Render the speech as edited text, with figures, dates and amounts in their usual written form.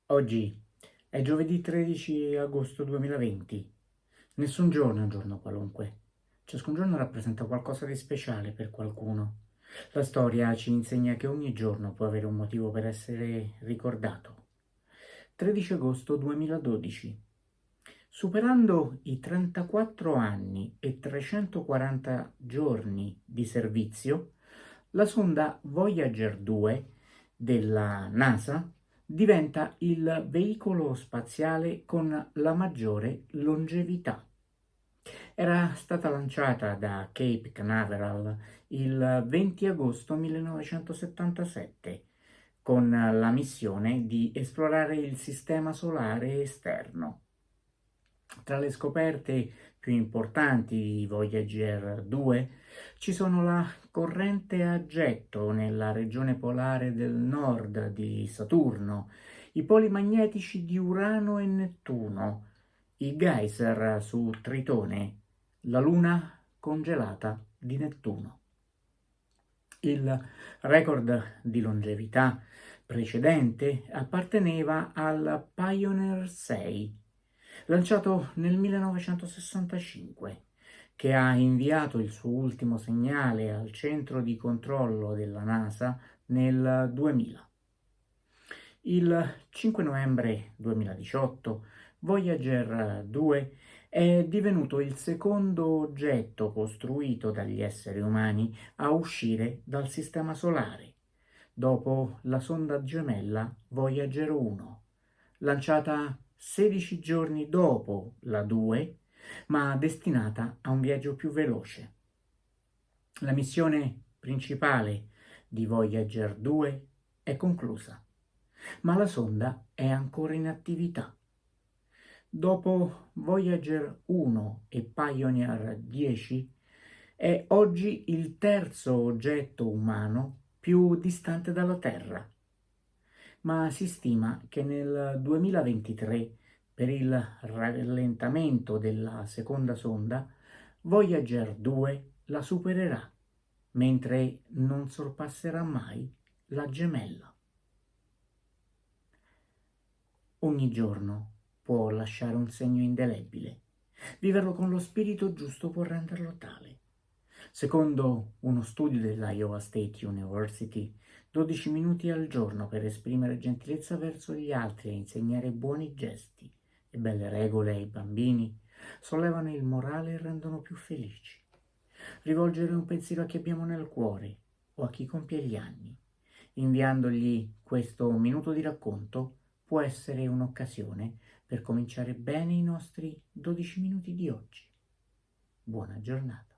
Oggi è giovedì 13 agosto 2020. Nessun giorno è un giorno qualunque. Ciascun giorno rappresenta qualcosa di speciale per qualcuno. La storia ci insegna che ogni giorno può avere un motivo per essere ricordato. 13 agosto 2012. Superando i 34 anni e 340 giorni di servizio, la sonda Voyager 2 della NASA diventa il veicolo spaziale con la maggiore longevità. Era stata lanciata da Cape Canaveral il 20 agosto 1977 con la missione di esplorare il sistema solare esterno. Tra le scoperte più importanti di Voyager 2 ci sono la corrente a getto nella regione polare del nord di Saturno, i poli magnetici di Urano e Nettuno, i geyser su Tritone, la luna congelata di Nettuno. Il record di longevità precedente apparteneva al Pioneer 6, lanciato nel 1965, che ha inviato il suo ultimo segnale al centro di controllo della NASA nel 2000. Il 5 novembre 2018 Voyager 2 è divenuto il secondo oggetto costruito dagli esseri umani a uscire dal Sistema Solare, dopo la sonda gemella Voyager 1, lanciata 16 giorni dopo la 2, ma destinata a un viaggio più veloce. La missione principale di Voyager 2 è conclusa, ma la sonda è ancora in attività. Dopo Voyager 1 e Pioneer 10, è oggi il terzo oggetto umano più distante dalla Terra, ma si stima che nel 2023, per il rallentamento della seconda sonda, Voyager 2 la supererà, mentre non sorpasserà mai la gemella. Ogni giorno può lasciare un segno indelebile. Viverlo con lo spirito giusto può renderlo tale. Secondo uno studio dell'Iowa State University, 12 minuti al giorno per esprimere gentilezza verso gli altri e insegnare buoni gesti e belle regole ai bambini sollevano il morale e rendono più felici. Rivolgere un pensiero a chi abbiamo nel cuore o a chi compie gli anni, inviandogli questo minuto di racconto, può essere un'occasione per cominciare bene i nostri 12 minuti di oggi. Buona giornata.